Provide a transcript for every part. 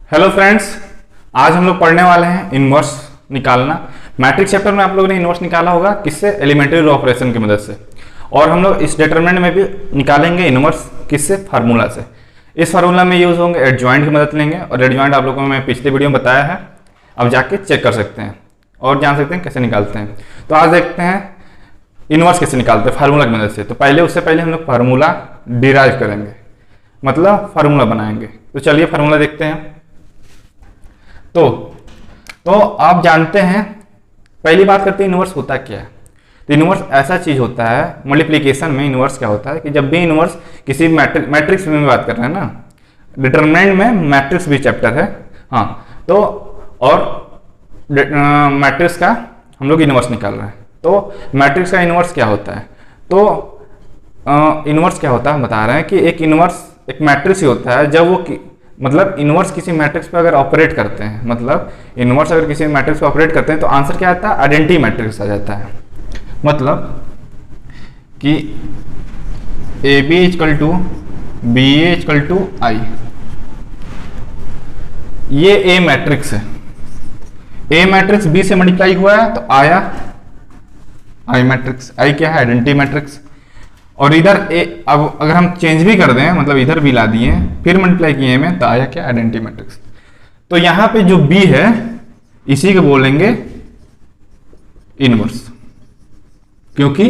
Hello friends, आज हम लोग पढ़ने वाले हैं इनवर्स निकालना। मैट्रिक्स चैप्टर में आप लोगों ने इनवर्स निकाला होगा किससे? एलिमेंट्री रो ऑपरेशन की मदद से। और हम लोग इस डिटरमिनेंट में भी निकालेंगे इनवर्स किससे? फार्मूला से। इस फार्मूला में यूज होंगे एडजॉइंट की मदद लेंगे, और एडजॉइंट आप लोगों को मैं पिछले वीडियो में बताया है, अब जाके चेक कर सकते हैं और जान सकते हैं कैसे निकालते हैं। तो आज देखते हैं इनवर्स कैसे निकालते हैं फार्मूला की मदद से। तो उससे पहले हम लोग फार्मूला डिराइव करेंगे, मतलब फार्मूला बनाएंगे। तो चलिए फार्मूला देखते हैं। तो आप जानते हैं, पहली बात करते हैं इनवर्स होता क्या है। तो इनवर्स ऐसा चीज होता है, मल्टीप्लिकेशन में इनवर्स क्या होता है कि जब भी इनवर्स किसी मैट्रिक्स में बात कर रहे हैं ना, डिटरमिनेंट में मैट्रिक्स भी चैप्टर है, हाँ, तो और मैट्रिक्स का हम लोग इनवर्स निकाल रहे हैं। तो मैट्रिक्स का इनवर्स क्या होता है? तो इनवर्स क्या होता है बता रहे हैं कि एक इनवर्स एक मैट्रिक्स ही होता है जब वो मतलब इनवर्स किसी मैट्रिक्स पे अगर ऑपरेट करते हैं, मतलब इनवर्स अगर किसी मैट्रिक्स पे ऑपरेट करते हैं तो आंसर क्या आता है? आइडेंटिटी मैट्रिक्स आ जाता है। मतलब कि A B equal to B A equal to I, ये ए मैट्रिक्स है। ए मैट्रिक्स बी से मल्टीप्लाई हुआ है तो आया आई मैट्रिक्स। आई क्या है? Identity matrix. और इधर ए, अब अगर हम चेंज भी कर दें, मतलब इधर भी ला दिए फिर मल्टीप्लाई किए में, तो आया क्या? Identity matrix. तो यहां पे जो बी है इसी को बोलेंगे इनवर्स, क्योंकि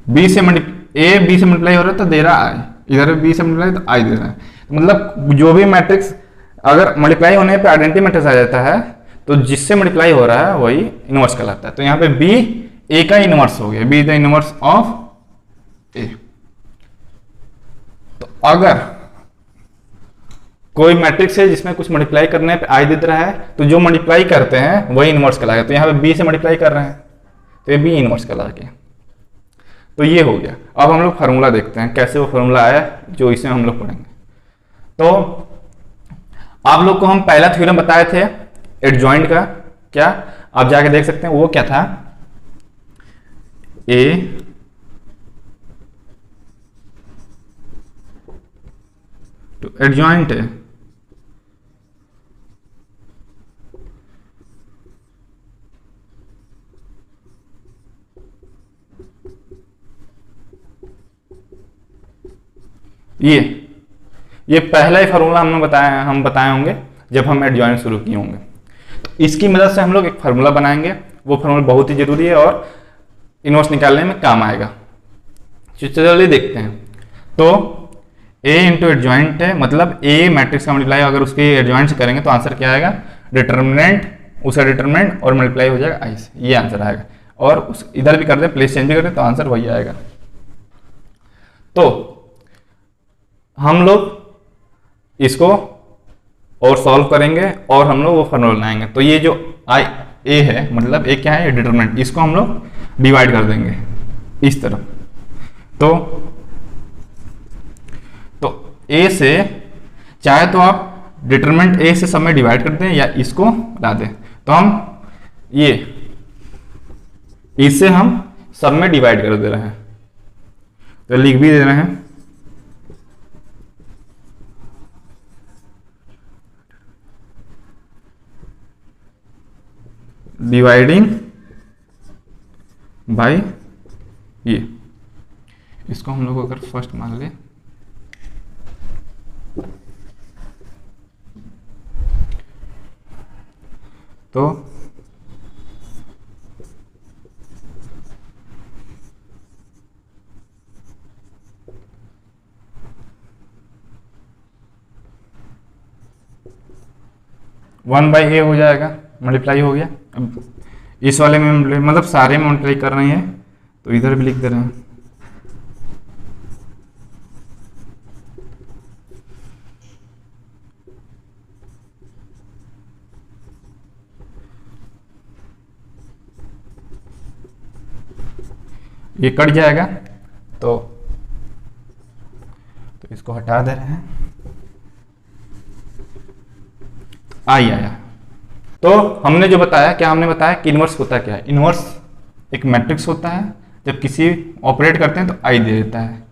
बी से ए बी से मल्टीप्लाई हो रहा है तो दे रहा आई, इधर बी से मल्टीप्लाई तो आई दे रहा है। तो मतलब जो भी मैट्रिक्स अगर मल्टीप्लाई होने पे आइडेंटिटी मैट्रिक्स आ जाता है तो जिससे मल्टीप्लाई हो रहा है वही इनवर्स कहलाता है। तो यहाँ पे बी ए का इनवर्स हो गया, बी द इनवर्स ऑफ ए। तो अगर कोई मैट्रिक्स है जिसमें कुछ मल्टीप्लाई करने पे आई दे रहा है तो जो मल्टीप्लाई करते हैं वही इनवर्स कहलाएगा। तो यहाँ पे बी से मल्टीप्लाई कर रहे हैं तो ये बी इनवर्स कहला गया। तो ये हो गया। अब हम लोग फार्मूला देखते हैं कैसे वो फार्मूला आया जो इसमें हम लोग पढ़ेंगे। तो आप लोग को हम पहला थ्योरम बताए थे एडजॉइंट का, क्या आप जाके देख सकते हैं। वो क्या था? ए तो एडजॉइंट है ये पहला ही फार्मूला हमने बताया, हम बताए होंगे जब हम एडजॉइंट शुरू किए होंगे। तो इसकी मदद से हम लोग एक फार्मूला बनाएंगे। वो फार्मूला बहुत ही जरूरी है और इनवर्स निकालने में काम आएगा। चलिए देखते हैं। तो ए इंटू एडजॉइंट है, मतलब ए मैट्रिक्स का मल्टीप्लाई अगर उसके एडजॉइंट से करेंगे तो आंसर क्या आएगा? डिटरमिनेंट, उसका डिटरमिनेंट और मल्टीप्लाई हो जाएगा आई से, ये आंसर आएगा। और उस इधर भी कर दे, प्लेस चेंज भी कर दे तो आंसर वही आएगा। तो हम लोग इसको और सॉल्व करेंगे और हम लोग वो फार्मूला बनाएंगे। तो ये जो आई ए है, मतलब ए क्या है? डिटरमिनेंट, इसको हम लोग डिवाइड कर देंगे इस तरफ। तो ए से चाहे तो आप डिटरमिनेंट ए से सब में डिवाइड कर दें या इसको ला दें। तो हम ये इससे हम सब में डिवाइड कर दे रहे हैं, तो लिख भी दे रहे हैं डिवाइडिंग बाय ये। इसको हम लोग अगर फर्स्ट मान ले तो वन बाई ए हो जाएगा, मल्टीप्लाई हो गया। अब इस वाले में मतलब सारे में मल्टीप्लाई कर रहे हैं तो इधर भी लिख दे रहे हैं। ये कट जाएगा तो इसको हटा दे रहे हैं, आई आया। तो हमने जो बताया, क्या हमने बताया कि इनवर्स होता क्या है? इनवर्स एक मैट्रिक्स होता है, जब किसी ऑपरेट करते हैं तो आई दे देता है,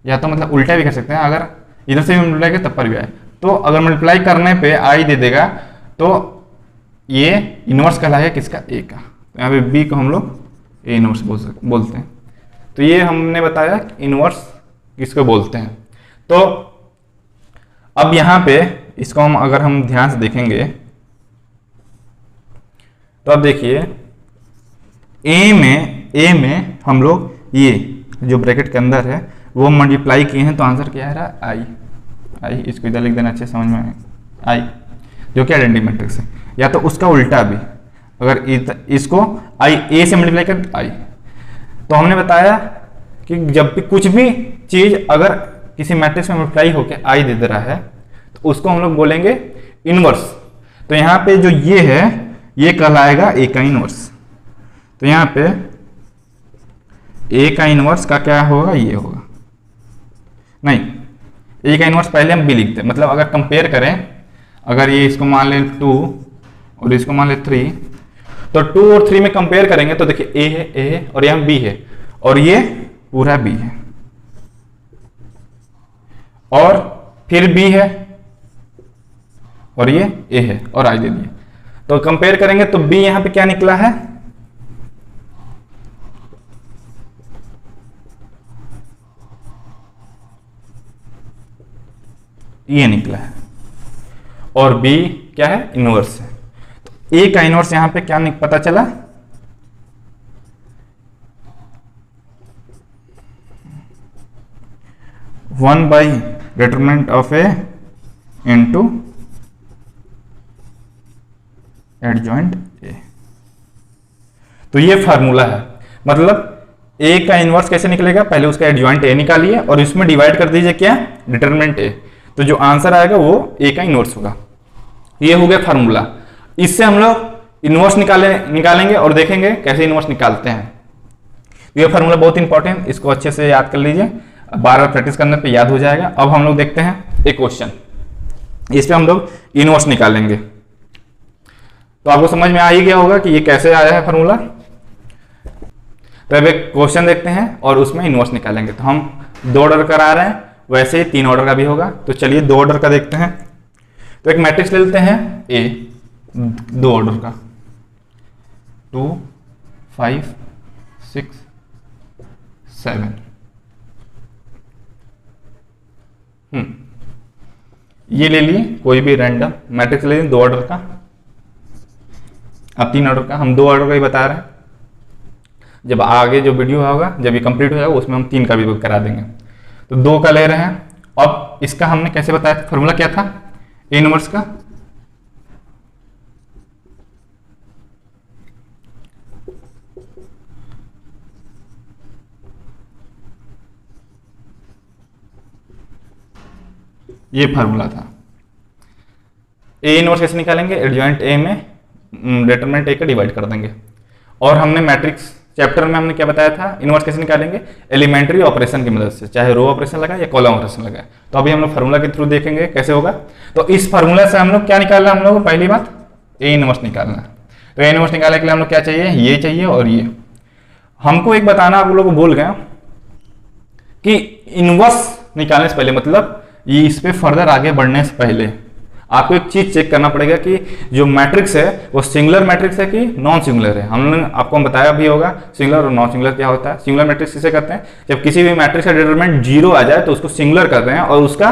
या तो मतलब उल्टा भी कर सकते हैं, अगर इधर से भी मिलाएंगे तब पर भी आए। तो अगर मल्टीप्लाई करने पे आई दे देगा तो ये इनवर्स कहलाएगा किसका, ए का। तो यहाँ पे बी को हम लोग ए इनवर्स बोलते हैं। तो ये हमने बताया इनवर्स किसको बोलते हैं। तो अब यहाँ पे इसको हम अगर हम ध्यान से देखेंगे तो अब देखिए ए में हम लोग ये जो ब्रैकेट के अंदर है वो मल्टीप्लाई किए हैं, तो आंसर क्या है, आई। इसको इधर लिख देना अच्छे समझ में आई, जो कि आइडेंटिटी मैट्रिक्स है। या तो उसका उल्टा भी, अगर इसको आई ए से मल्टीप्लाई कर आई। तो हमने बताया कि जब भी कुछ भी चीज अगर किसी मैट्रिक्स में मल्टीप्लाई होकर आई दे रहा है तो उसको हम लोग बोलेंगे इनवर्स। तो यहाँ पे जो ये है ये कहलाएगा ए का इनवर्स। तो यहाँ पे ए का इनवर्स का क्या होगा, ये होगा, नहीं ए का इनवर्स पहले हम बी लिखते हैं। मतलब अगर कंपेयर करें, अगर ये इसको मान लें 2 और इसको मान लें 3, तो 2 और 3 में कंपेयर करेंगे तो देखिए ए है और यहाँ बी है और ये पूरा बी है और फिर बी है और ये ए है और आई दे दिए। तो कंपेयर करेंगे तो बी यहां पे क्या निकला है, ये निकला है और बी क्या है, इनवर्स है। तो ए का इनवर्स यहां पे क्या पता चला, 1 by determinant of A into adjoint A. तो ये फार्मूला है। मतलब ए का इनवर्स कैसे निकलेगा, पहले उसका एडजॉइंट ए निकालिए और इसमें डिवाइड कर दीजिए क्या, डिटरमिनेंट ए। तो जो आंसर आएगा वो ए का इनवर्स होगा। ये हो गया फार्मूला। इससे हम लोग इनवर्स निकालेंगे और देखेंगे कैसे इनवर्स निकालते हैं। ये फार्मूला बहुत इंपॉर्टेंट, इसको अच्छे से याद कर लीजिए, बार बार प्रैक्टिस करने पे याद हो जाएगा। अब हम लोग देखते हैं एक क्वेश्चन, इस पे हम लोग इनवर्स निकालेंगे। तो आपको समझ में आ ही गया होगा कि ये कैसे आया है फार्मूला। तो अब एक क्वेश्चन देखते हैं और उसमें इनवर्स निकालेंगे। तो हम 2 ऑर्डर करा रहे हैं, वैसे ही 3 ऑर्डर का भी होगा। तो चलिए 2 ऑर्डर का देखते हैं। तो एक मैट्रिक्स ले लेते हैं ए, 2 ऑर्डर का, 2 5 6 7। ये ले लिए कोई भी रैंडम मैट्रिक्स ले लिए 2 ऑर्डर का। अब 3 ऑर्डर का, हम 2 ऑर्डर का ही बता रहे हैं। जब आगे जो वीडियो होगा, जब ये कंप्लीट हो जाएगा, उसमें हम 3 का भी करा देंगे। तो 2 का ले रहे हैं। अब इसका हमने कैसे बताया, फॉर्मूला क्या था ए इनवर्स का, ये फार्मूला था। ए इनवर्स कैसे निकालेंगे, एडजॉइंट ए में डिटरमिनेंट ए का डिवाइड कर देंगे। और हमने मैट्रिक्स चैप्टर में हमने क्या बताया था, इनवर्स कैसे निकालेंगे, एलिमेंट्री ऑपरेशन की मदद से, चाहे रो ऑपरेशन लगा या कॉलम ऑपरेशन लगा। तो अभी हम लोग फार्मूला के थ्रू देखेंगे कैसे होगा। तो इस फार्मूला से हम लोग क्या निकालना, हम लोग को पहली बात ए इनवर्स निकालना है। तो ए इनवर्स निकालने के लिए हम लोग क्या चाहिए, ये चाहिए और ये। हमको एक बताना आप लोग को भूल गए कि इनवर्स निकालने से पहले, मतलब ये इस पे फर्दर आगे बढ़ने से पहले आपको एक चीज चेक करना पड़ेगा कि जो मैट्रिक्स है वो सिंगुलर मैट्रिक्स है कि नॉन सिंगुलर है। हमने आपको बताया भी होगा सिंगुलर और नॉन सिंगुलर क्या होता है। सिंगुलर मैट्रिक्स किसे कहते हैं, जब किसी भी मैट्रिक्स का डिटरमिनेंट 0 आ जाए तो उसको सिंगुलर कहते हैं और उसका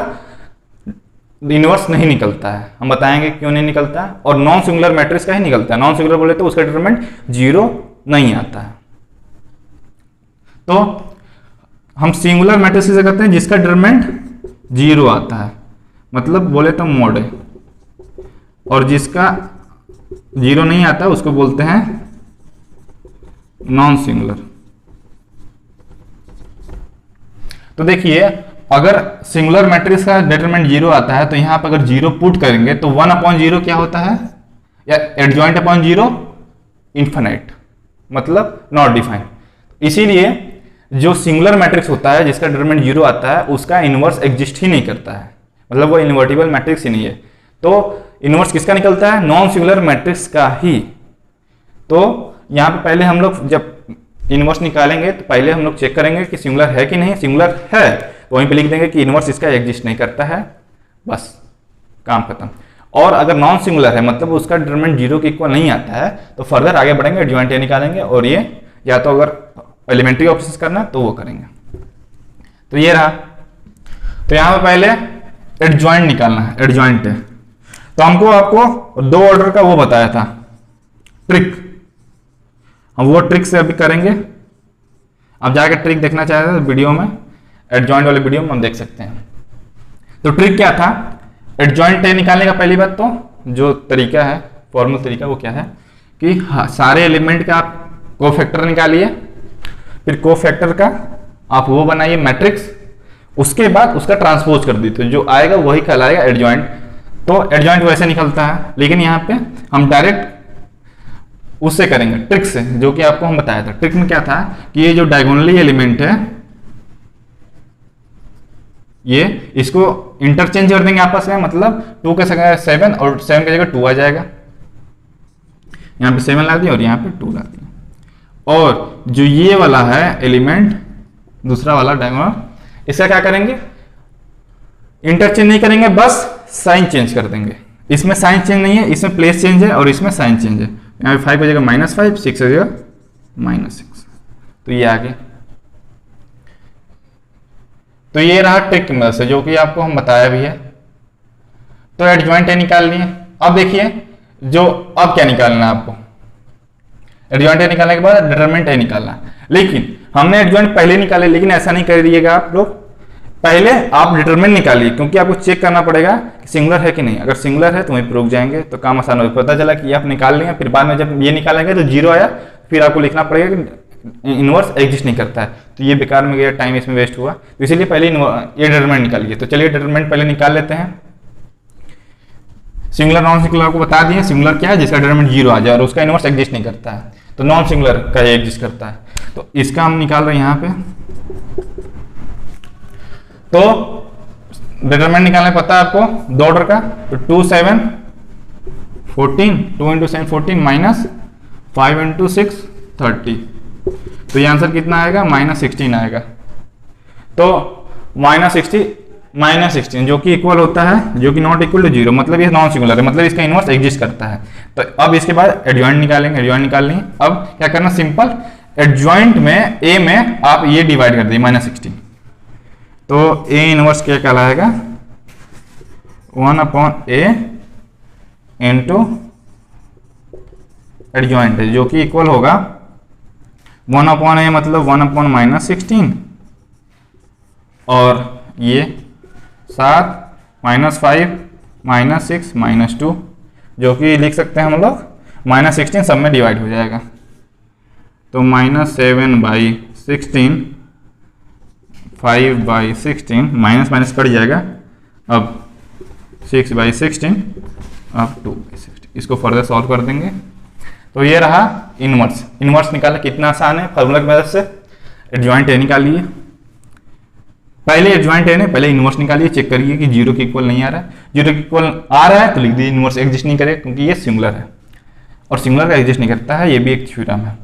इनवर्स नहीं निकलता है। हम बताएंगे क्यों नहीं निकलता है। और नॉन सिंगुलर मैट्रिक्स का ही निकलता है। नॉन सिंगुलर बोले तो उसका डिटरमिनेंट 0 नहीं आता है। तो हम सिंगुलर मैट्रिक्स किसे कहते हैं, जिसका डिटरमिनेंट 0 आता है, मतलब बोले तो मोड है। और जिसका 0 नहीं आता उसको बोलते हैं नॉन सिंगुलर। तो देखिए अगर सिंगुलर मैट्रिक्स का डिटरमिनेंट 0 आता है तो यहां पर अगर 0 पुट करेंगे तो 1/0 क्या होता है, या एडजॉइंट अपॉन 0 इन्फिनाइट, मतलब नॉट डिफाइंड। इसीलिए जो सिंगुलर मैट्रिक्स होता है जिसका डिटरमिनेंट 0 आता है उसका इनवर्स एग्जिस्ट ही नहीं करता है, मतलब वो इन्वर्टिबल मैट्रिक्स ही नहीं है। तो इनवर्स किसका निकलता है, नॉन सिंगुलर मैट्रिक्स का ही। तो यहाँ पे पहले हम लोग जब इनवर्स निकालेंगे तो पहले हम लोग चेक करेंगे कि सिंगुलर है कि नहीं। सिंगुलर है तो वहीं पे लिख देंगे कि इनवर्स इसका एग्जिस्ट नहीं करता है, बस काम खत्म। और अगर नॉन सिंगुलर है मतलब उसका डिटरमिनेंट 0 के इक्वल नहीं आता है तो फर्दर आगे बढ़ेंगे, एडजॉइंट ए निकालेंगे, और ये या तो अगर एलिमेंट्री ऑप्शंस करना है तो वो करेंगे। तो ये रहा। तो यहाँ पे पहले एडजॉइंट निकालना है, एडजॉइंट है। तो हमको आपको 2 ऑर्डर का वो बताया था ट्रिक, हम वो ट्रिक से अभी करेंगे। अब जाके ट्रिक देखना चाहते हैं तो वीडियो में, एडजॉइंट वाले वीडियो में हम देख सकते हैं। तो ट्रिक क्या था, एडजॉइंट ए निकालने का पहली बात तो जो तरीका है, फॉर्मल तरीका, वो क्या है कि सारे एलिमेंट का आप कोफैक्टर निकालिए, फिर कोफैक्टर का आप वो बनाइए मैट्रिक्स, उसके बाद उसका ट्रांसपोज कर दीजिए, तो जो आएगा वही कहलाएगा एडजॉइंट। तो एडजॉइंट वैसे निकलता है, लेकिन यहाँ पे हम डायरेक्ट उससे करेंगे ट्रिक से, जो कि आपको हम बताया था। ट्रिक में क्या था कि ये जो डायगोनली एलिमेंट है ये इसको इंटरचेंज कर देंगे आपस में, मतलब 2 के जगह 7 और 7 की जगह 2 आ जाएगा। यहाँ पे 7 ला दिया और यहाँ पे 2 ला दिया। और जो ये वाला है एलिमेंट, दूसरा वाला डायगोनल, इसका क्या करेंगे, इंटरचेंज नहीं करेंगे, बस साइन चेंज कर देंगे। इसमें साइन चेंज नहीं है, इसमें प्लेस चेंज है और इसमें साइन चेंज है। यहाँ पे 5 की जगह -5, 6 की जगह -6, तो ये आ गया। तो ये रहा ट्रिक की मदद से, जो कि आपको हम बताया भी है। तो एडजॉइंट ए निकाल लिए। अब देखिए जो अब क्या निकालना है आपको, एडजॉइंट ए निकालने के बाद डिटरमिनेंट ए निकालना है। लेकिन हमने एडजॉइंट पहले निकाले, लेकिन ऐसा नहीं करिएगा आप लोग, पहले आप डिटरमिनेंट निकालिए, क्योंकि आपको चेक करना पड़ेगा कि सिंगुलर है कि नहीं। अगर सिंगुलर है तो वहीं रुक जाएंगे तो काम आसान होगा। पता चला कि आप निकाल लेंगे, फिर बाद में जब ये निकालेंगे तो 0 आया, फिर आपको लिखना पड़ेगा कि इनवर्स एग्जिस्ट नहीं करता है, तो ये बेकार में गया, टाइम इसमें वेस्ट हुआ। तो इसीलिए पहले ये डिटरमिनेंट निकालिए। तो चलिए डिटरमिनेंट पहले निकाल लेते हैं। सिंगुलर नॉन सिंगुलर आपको बता दिए। सिंगुलर क्या है, जिसका डिटरमिनेंट 0 आ जाए और उसका इनवर्स एग्जिस्ट नहीं करता है, तो नॉन सिंगुलर का एग्जिस्ट करता है। तो इसका हम निकाल रहे हैं यहाँ पे। तो डिटरमिनेंट निकालने पता है आपको 2 ऑर्डर का, तो 2 7 14, 2 × 7 14 माइनस 5 × 6 30। तो ये आंसर कितना आएगा, -16 आएगा। तो -16 जो कि इक्वल होता है, जो कि नॉट इक्वल टू 0, मतलब ये नॉन सिंगुलर है, मतलब इसका इनवर्स एग्जिस्ट करता है। तो अब इसके बाद एडजॉइंट निकालेंगे। एडजॉइंट निकाल लेंगे। अब क्या करना, सिंपल एडजॉइंट में ए में आप ये डिवाइड कर दिए -16, तो ए इनवर्स क्या कहलाएगा, 1/a इंटू एडजॉइंट है, जो कि इक्वल होगा 1/a मतलब 1/-16, और ये 7 -5 -6 -2, जो कि लिख सकते हैं हम लोग -16 सब में डिवाइड हो जाएगा। तो -7/16, 5/16, माइनस कट जाएगा, अब 6/16, अब 2/16। इसको फर्दर सॉल्व कर देंगे। तो ये रहा इनवर्स। इनवर्स निकालना कितना आसान है, फार्मूला की मदद से। एडजॉइंट ए निकालिए, पहले एडजॉइंट ए ने पहले इनवर्स निकालिए, चेक करिए कि 0 के इक्वल नहीं आ रहा है। 0 के इक्वल आ रहा है तो लिख दीजिए इनवर्स एग्जिस्ट नहीं करेगा, क्योंकि ये सिंगुलर है और सिंगुलर का एग्जिस्ट नहीं करता है, ये भी एक थ्योरम है।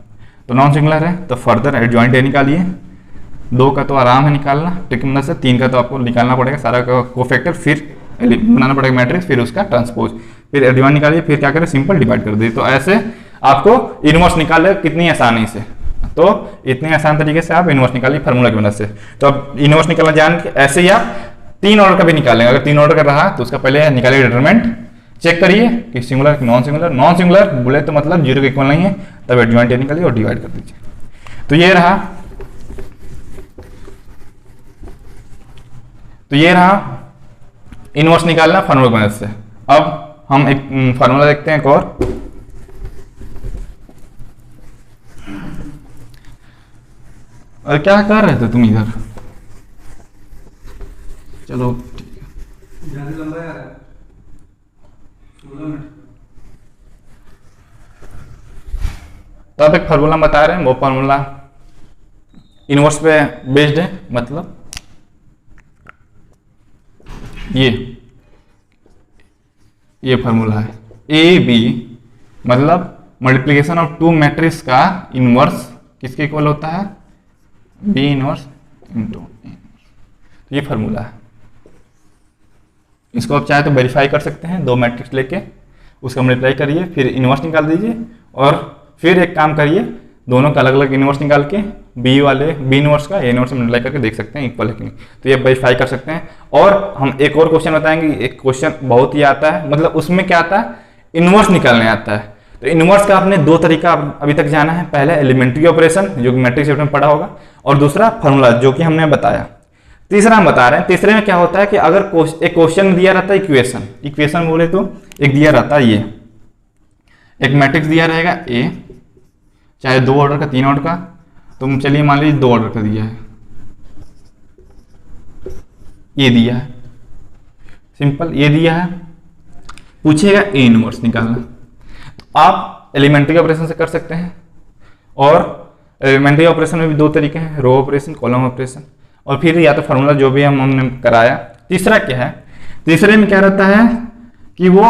तो नॉन सिंगुलर है तो फर्दर एडजॉइंट ए निकालिए। 2 का तो आराम है निकालना ट्रिक की मदद से, 3 का तो आपको निकालना पड़ेगा सारा कोफैक्टर, फिर बनाना पड़ेगा मैट्रिक्स, फिर उसका ट्रांसपोज, फिर एडजॉइंट निकालिए, फिर क्या करें, सिंपल डिवाइड कर दीजिए। तो ऐसे आपको इनवर्स निकाल ले कितनी आसानी से। तो इतने आसान तरीके से आप इनवर्स निकालिए फार्मूला की मदद से। तो अब इनवर्स निकालना जान के ऐसे ही आप 3 ऑर्डर का भी निकालेंगे। अगर 3 ऑर्डर का रहा तो उसका पहले निकालिए डिटरमिनेंट, चेक करिए कि सिंगुलर कि नॉन सिंगुलर। नॉन सिंगुलर बोले तो मतलब 0 के इक्वल नहीं है, तब एडजॉइंट निकालिए और डिवाइड कर दीजिए। तो ये रहा, इनवर्स निकालना फार्मूला की मदद से। अब हम एक फार्मूला देखते हैं एक और। और क्या कर रहे थे तुम इधर, चलो ठीक है। तो अब एक फार्मूला बता रहे हैं, वो फार्मूला इनवर्स पे बेस्ड है, मतलब ये फार्मूला है ए बी, मतलब मल्टीप्लिकेशन ऑफ 2 मैट्रिक्स का इनवर्स किसके इक्वल होता है, B inverse into A inverse. तो ये फार्मूला है। इसको आप चाहे तो वेरीफाई कर सकते हैं, 2 मैट्रिक्स लेके उसका मल्टीप्लाई करिए, फिर इनवर्स निकाल दीजिए, और फिर एक काम करिए, दोनों का अलग अलग इनवर्स निकाल के बी इनवर्स का ए इनवर्स से मल्टीप्लाई करके देख सकते हैं इक्वल है कि नहीं, तो ये वेरीफाई कर सकते हैं। और हम एक और क्वेश्चन बताएंगे, एक क्वेश्चन बहुत ही आता है, मतलब उसमें क्या आता है, इनवर्स निकालने आता है। तो इनवर्स का आपने 2 तरीका अभी तक जाना है, पहला एलिमेंट्री ऑपरेशन जो कि मैट्रिक्स चैप्टर में पढ़ा होगा, और दूसरा फार्मूला जो कि हमने बताया। तीसरा हम बता रहे हैं, तीसरे में क्या होता है कि अगर एक क्वेश्चन दिया रहता है, इक्वेशन बोले तो एक दिया रहता है, ये एक मैट्रिक्स दिया रहेगा ए, चाहे 2 ऑर्डर का 3 ऑर्डर का, तो चलिए मान लीजिए 2 ऑर्डर का दिया है, ये दिया है, सिंपल ये दिया है, पूछेगा ए इनवर्स निकालना। तो आप एलिमेंट्री ऑपरेशन से कर सकते हैं, और एलिमेंट्री ऑपरेशन में भी 2 तरीके हैं, रो ऑपरेशन, कॉलम ऑपरेशन, और फिर या तो फार्मूला जो भी हमने कराया। तीसरा क्या है, तीसरे में क्या रहता है कि वो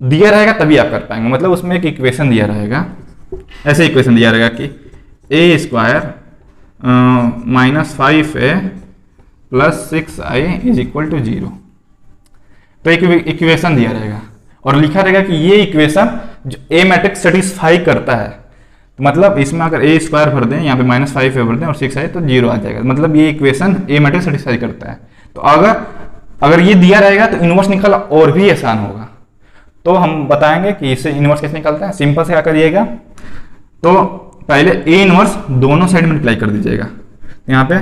दिया रहेगा तभी आप कर पाएंगे, मतलब उसमें एक इक्वेशन दिया रहेगा, ऐसे इक्वेशन दिया रहेगा कि A square -5a + 6i is equal to 0, तो एक इक्वेशन दिया रहेगा और लिखा रहेगा कि ये इक्वेशन जो ए मैट्रिक्स सेटिस्फाई करता है, तो मतलब इसमें अगर ए स्क्वायर भर दें, यहाँ पे -5a भर दें और 6 आए तो 0 आ जाएगा, मतलब ये इक्वेशन ए मैट्रिक्स सेटिस्फाई करता है। तो अगर ये दिया रहेगा तो इनवर्स निकालना और भी आसान होगा। तो हम बताएंगे कि इससे इनवर्स कैसे निकालते हैं। सिंपल से क्या करिएगा, तो पहले ए इनवर्स दोनों साइड मल्टीप्लाई कर दीजिएगा, यहाँ पे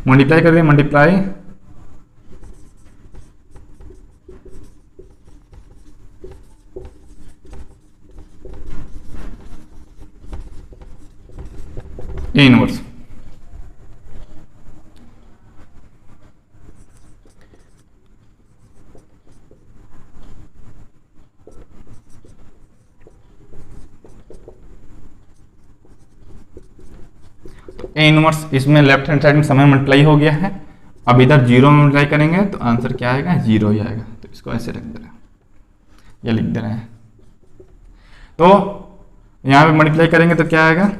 मल्टीप्लाई करिए, multiply A inverse, A inverse इसमें लेफ्ट हैंड साइड में समय मल्टीप्लाई हो गया है, अब इधर 0 में मल्टीप्लाई करेंगे तो आंसर क्या आएगा, 0 ही आएगा। तो इसको ऐसे रख दे रहे हैं, ये लिख दे रहे हैं। तो यहाँ पे मल्टीप्लाई करेंगे तो क्या आएगा,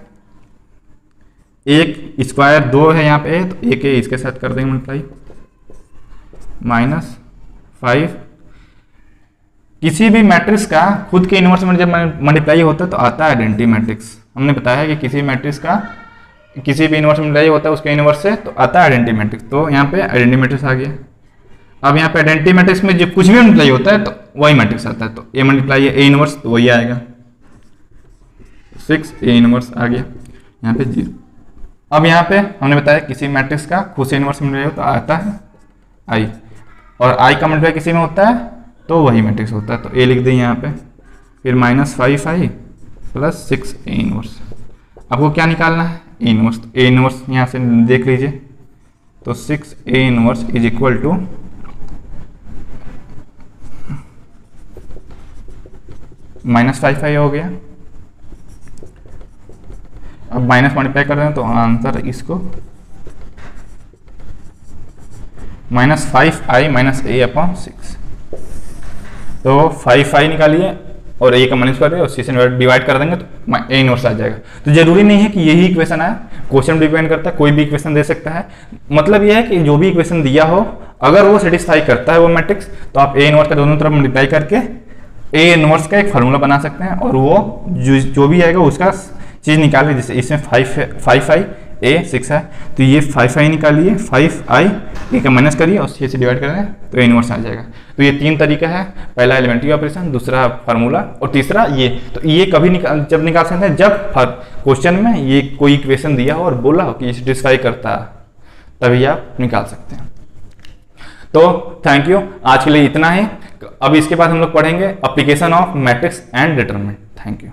1 स्क्वायर 2 है यहाँ पे, तो 1 इसके साथ कर देंगे मल्टीप्लाई, -5। किसी भी मैट्रिक्स का खुद के इनवर्स में जब मल्टीप्लाई होता है तो आता है आइडेंटिटी मैट्रिक्स। हमने बताया कि किसी मैट्रिक्स का किसी भी इनवर्स मल्टीप्लाई होता है उसके इनवर्स से तो आता है आइडेंटिटी मैट्रिक्स, तो यहाँ पे आइडेंटिटी मैट्रिक्स आ गया। अब यहाँ पे आइडेंटिटी मैट्रिक्स में जब कुछ भी मल्टीप्लाई होता है तो वही मैट्रिक्स आता है, तो ए मल्टीप्लाई है ए इनवर्स तो वही आएगा, 6 ए इनवर्स आ गया, यहाँ पे 0। अब यहाँ पे हमने बताया किसी मैट्रिक्स का खुद से इनवर्स मल्टीप्लाई हो तो आता है आई, और आई का मल्टीप्लाई किसी में होता है तो वही मैट्रिक्स होता है, तो ए लिख दें यहाँ पे, फिर -5i + 6 ए इनवर्स। आपको क्या निकालना है, ए इनवर्स। तो ए इनवर्स यहाँ से देख लीजिए, तो 6 A inverse is equal to -5i हो गया। अब माइनस मल्टीप्लाई कर रहे हैं तो आंसर इसको -5i - a/6, तो 5i निकालिए और a का माइनस कर रहे और c से डिवाइड कर देंगे तो a इनवर्स आ जाएगा। तो जरूरी नहीं है कि यही इक्वेशन आए, क्वेश्चन डिपेंड करता है, कोई भी इक्वेशन दे सकता है। मतलब यह है कि जो भी इक्वेशन दिया हो अगर वो सेटिस्फाई करता है वो मैट्रिक्स, तो आप a इनवर्स का दोनों तरफ मल्टीप्लाई करके a इनवर्स का एक फार्मूला बना सकते हैं और वो जो भी आएगा उसका चीज़ निकालिए। जैसे इसमें 5i a 6 है तो ये 5i निकालिए, 5i a का माइनस करिए और 6 से डिवाइड करें तो a इनवर्स आ जाएगा। तो ये 3 तरीका है, पहला एलिमेंट्री ऑपरेशन, दूसरा फार्मूला और तीसरा ये। तो ये कभी जब निकाल सकते हैं जब क्वेश्चन में ये कोई इक्वेशन दिया हो और बोला हो कि सेटिस्फाई करता है, तभी आप निकाल सकते हैं। तो थैंक यू, आज के लिए इतना ही। अब इसके बाद हम लोग पढ़ेंगे application of matrix and determinant. Thank you.